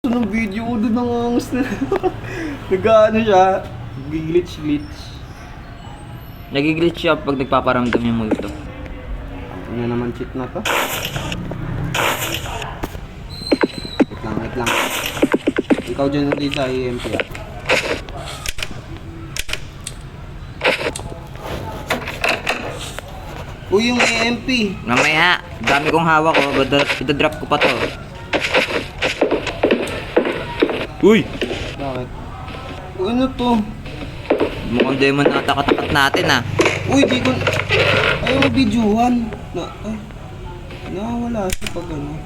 Ng video ko doon ang angas na. Nag-ano siya, glitch. Nagiglitch siya pag nagpaparamdam yung multo. Ano naman cheat na to? Wait lang. Ikaw dyan ulit sa EMP ah. Uy, yung EMP. Mamaya, dami kong hawak ko. Ito-drop ko pa to. Uy! Bakit? Uy, ano to? Mukhang demon na takat natin ah. Uy, di ko... Ayaw videohan. Nawala siya pag ano.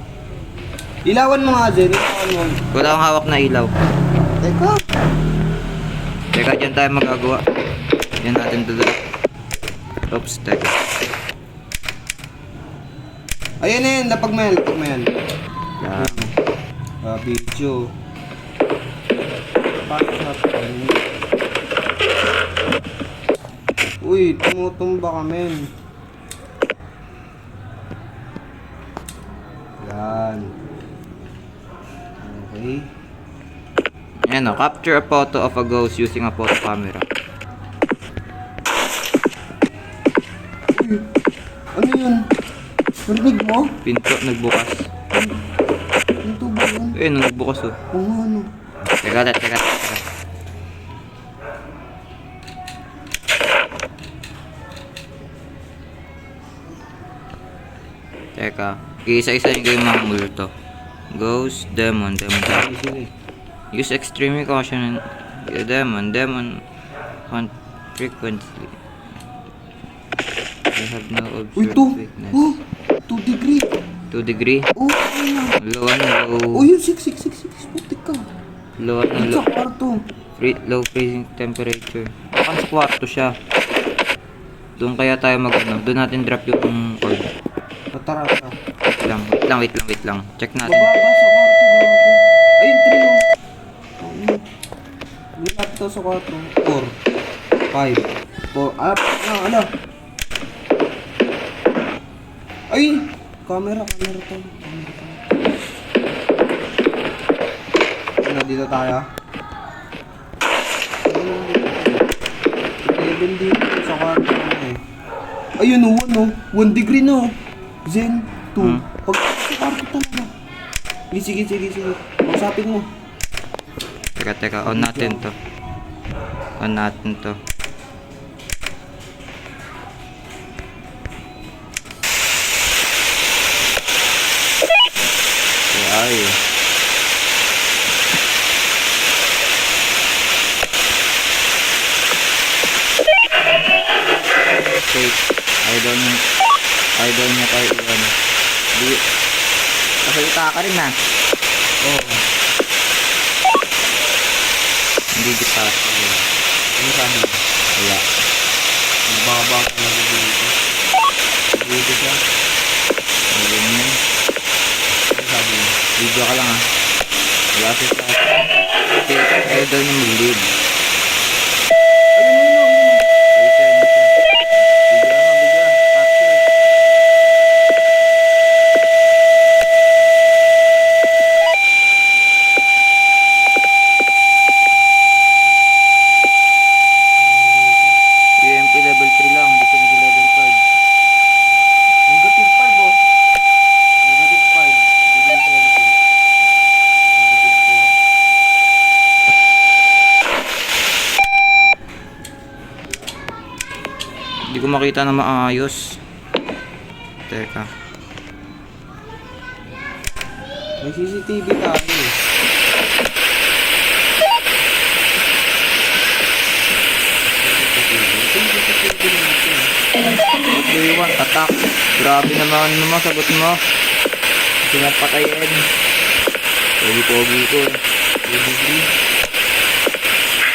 Ilawan mo nga, Zen. Ilawan mo. Wala akong hawak na ilaw. Teka. Dyan tayo magagawa. Yan natin to-drop. Oops, teka. Ayan na yan. Lapag mo yan. Lang. Video. Uy, tumutumba ka, men. Yan. Okay. Ayan o, capture a photo of a ghost using a photo camera. Uy, ano yun? Narinig mo? Pinto nagbukas. Pinto ba yun? Ayun, nagbukas oh. Oo, ano? Teka. Teka, isa-isahin ko yung mga multo. Ghost, demon. Sige. Use extreme caution. Demon. Want frequency. You have no Uy, observed weakness. 2 degree. 2 degree. Oh, ano? Low. Uy, yung 6. Putik ka. Low Sa kwarto. low freezing temperature. Baka sa kwarto siya. Doon kaya tayo doon natin drop yung cord. Tara. Wait lang. Check natin. Bababa sa kwarto, gago. Ayun, 3 oh. Lapit daw sa kwarto. 4. 5. 4. Ano? Ay! Camera to. Ano, dito tayo? Level dito sa kwarto eh. Ayun oh, 1 degree no. Zen, 2. Pag sa kwarto talaga. Sige. Pagsapin mo. Teka, on natin to. Ay. Wait, idol niya tayo iwan. Kasalita ka rin na. Oo. Hindi kita. Ano sabi? Wala. Nagbaba ka na dito. Dito siya. Ayun yun. Ano sabi? Video ka lang ah. Wala siya sa idol niya mag-lead. UMP level 3 lang, hindi siya nag-level 5. Negative 5 oh. Negative 5. Negative 4. Hindi ko makita na maayos. Teka. May CCTV tayo eh. What do you want? Attack. Grabe naman sagot mo. Pinapatayin. Pogi ko.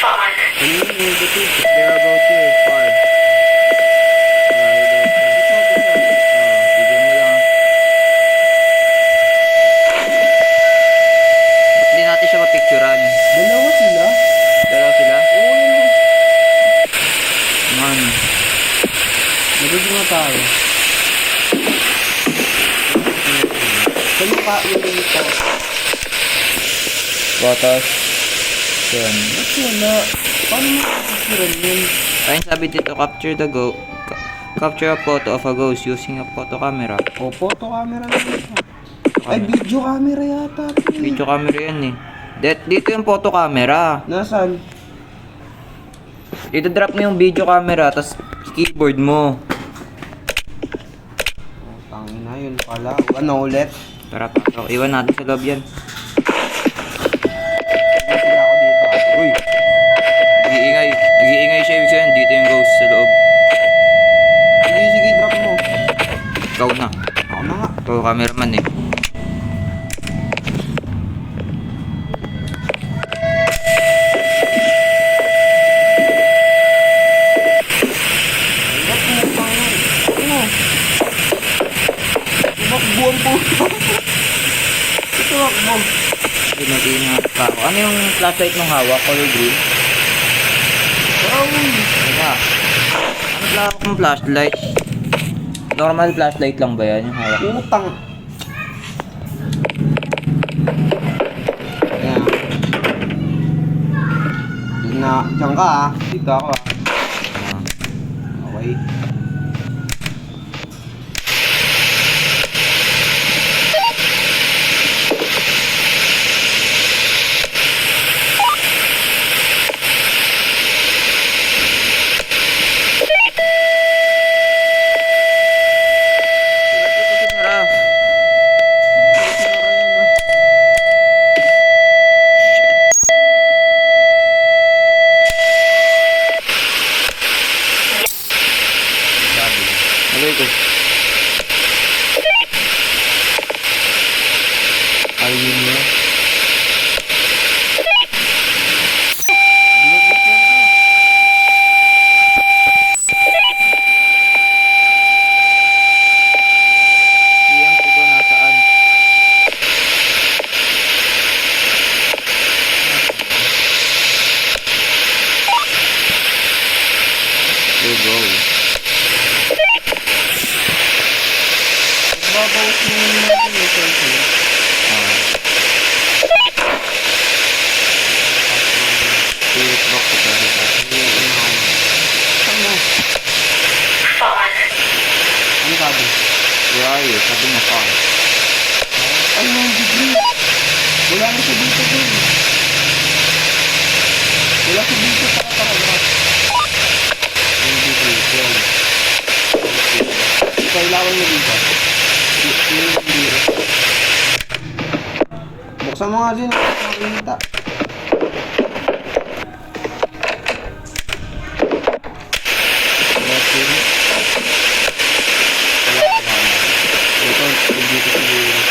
Ano yung negative? They're about you. Far. Bigyan mo lang. Ba't di natin siya mapicturan? Dalawa sila? Dalawa sila? Oo, yun oh. Ano? Nagiging na tayo. Saan yung ka yung ito? photos. Yan. Ba't wala? Paano mo kapasuran yun? Ayun sabi dito, capture a photo of a ghost using a photo camera. O, photo camera na ito. Ay, video camera yata. ito eh. Video camera yan eh. Dito yung photo camera. Nasaan? Dito drop mo yung video camera, tas keyboard mo. Oh, tangina yun pala. Ano ulit? Tara, pasok. Iwan natin sa loob yan. Sila ako dito. Uy! Nag-iingay. Nag-iingay siya. Ibig sabihin, dito yung ghost sa loob. Sige, sige, drop mo. Ikaw na. Ako na nga. Ikaw, cameraman eh. Drop mo, pangin. Ano? Tumakbuhan po. Tumakbo. Ay, nag-iingat pa ako. Ano yung flashlight mong hawak? Color green? Ay, Wala. Ano hawak mong flashlight? Normal flashlight lang ba yan yung hawak? utang. Ayan. Diyan ka ah. Dito ako ah. Ah. Okay. Alay ko. Ayun mo. Iyan ko nasaan? Go. Babawas mo natin yung cellphone. Spirit box ito. Ano? Ano sabi? Where are you? Sabi mo pa. Ay, 1 degree. Wala na sa dito dun. Wala sa dito sa paragraph. 1 degree, 12. Kailangan mo dito. Buksan mo nga din. Makikita. Dito siguro.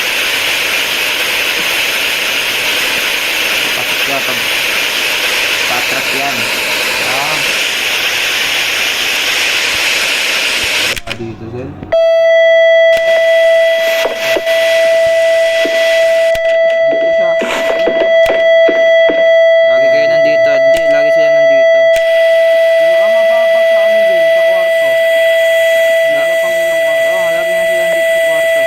Pasok siya pag patrak yan. Wala dito, Zen. Dito siya. Lagi kayo nandito. Hindi, lagi sila nandito. Pinakamababa sa ano din, sa kwarto. Dito pang unang kwarto. Oo, lagi na sila nandito sa kwarto.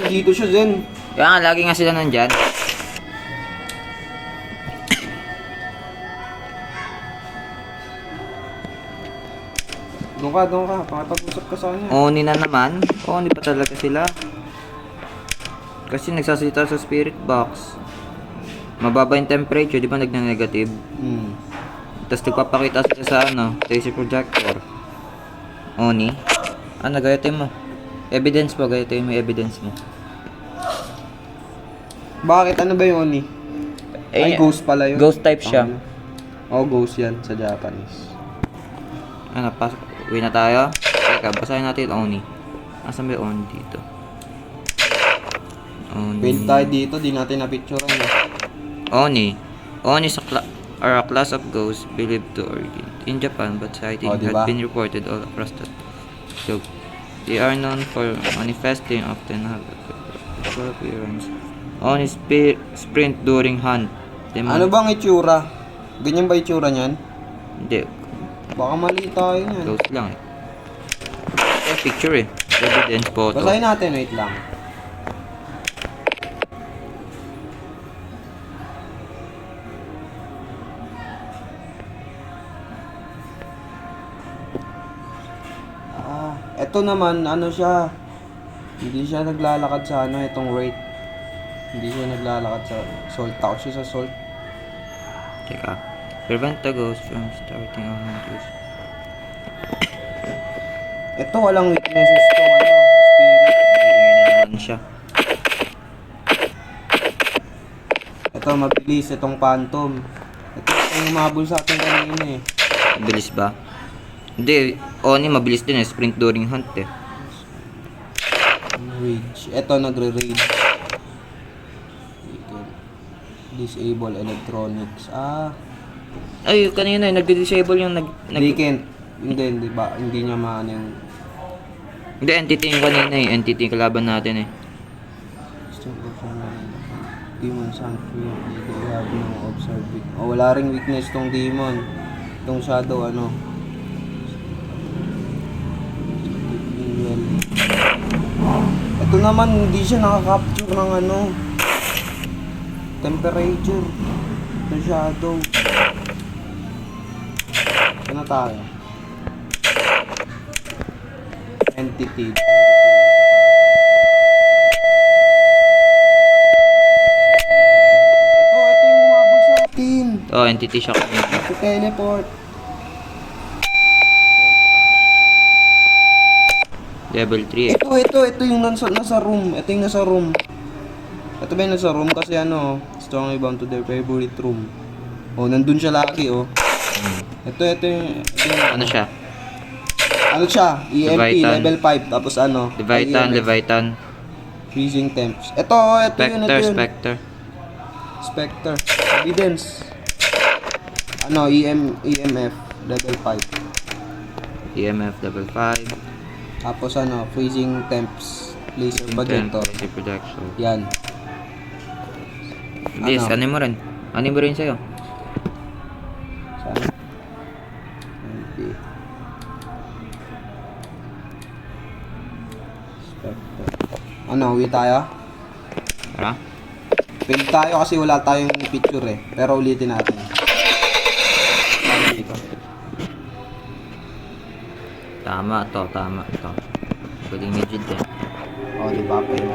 Dito siya, Zen. Kaya nga, lagi nga sila nandyan. Doon ka. Pakipag-usap ka sa kanya. Oni na naman. Oni pa talaga sila. Kasi nagsasalita sa spirit box. Mababa yung temperature, di ba nagna-negative? Tapos nagpapakita sila sa laser projector. Oni. Gayatin mo. Evidence mo, gayatin mo yung evidence mo. Bakit? Ano ba yun, Oni? Ay, ghost pala yun. Ghost type siya. Ghost yan sa Japanese. Pasok. Uwi na tayo. Teka, basahin natin yung Oni. Asan ba yung Oni dito? Oni. Wait tayo dito, di natin na-picturean eh. Oni. Oni are a class of ghosts believed to origin in Japan, but sighting diba? had been reported all across the globe. They are known for manifesting, often have a appearance. Oni sprint during hunt. Ano bang itsura? Ganyan ba itsura niyan? Hindi. Baka mali tayo niyan. Ghost lang eh. Picture eh. Evidence photo. Basahin natin, wait lang. Ito naman, ano siya, hindi siya naglalakad sa ano, itong rate. Hindi siya naglalakad sa salt. Takot siya sa salt. Teka. Prevent the ghost from starting on hunters. Ito, walang weaknesses tong ano, spirit. Iingay na naman siya. Ito, mabilis, itong phantom. Ito yung umabol sa atin kanina eh. Mabilis ba? Hindi, Oni mabilis din eh. Sprint during hunt eh. Rage. Ito, nagre-rage. Disable electronics. Ay, kanina eh. Nagdi-disable yung Vacant. Hindi ba? Hindi niya maano yung... Hindi, entity yung kanina eh. Entity yung kalaban natin eh. Demon Sanctuary. They have no observing. Oh, wala ring weakness tong demon. Tong shadow, ano. Ito naman, hindi siya nakaka-capture ng ano. Temperature. Ng shadow. Ano tayo? Entity. Ito yung umabol sa atin. Oh, entity siya kanina. Si teleport. Level 3 eh. Ito yung nasa room. Ito yung nasa room. Ito ba yung nasa room? Kasi ano, strongly bound to their favorite room. Oh, nandun siya lagi, oh. Ito yung Ano siya? ano siya? EMP, Leviathan. level 5. Tapos ano? Leviathan, EMF, Leviathan. freezing temps. Ito Spectre, yun. Spectre. Spectre. Evidence. Ano, EMF, level 5. EMF level 5. Tapos ano, freezing temps. Laser projector. Laser projector. Yan. Yes, Ano? ano mo rin? Ano mo rin sa'yo? Saan? Okay. Spectre. Ano, uwi tayo? Tara? Pwede tayo kasi wala tayong picture eh. Pero ulitin natin. Dito. Tama to. Galing ni Jid eh. Oh, di ba? Pwede.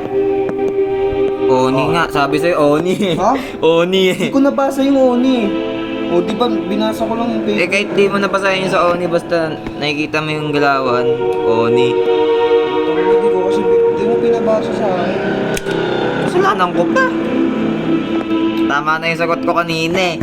Oni nga, sabi sa'yo Oni eh. Ha? Oni eh. Hindi ko nabasa yung Oni. O, di ba? Binasa ko lang yung Eh paper. kahit di mo napasahin yung sa Oni, basta nakikita mo yung galawan, Oni. Hindi ko kasi hindi mo pinabasa sa akin. Kasalanan ko pa. Tama na yung sagot ko kanina eh.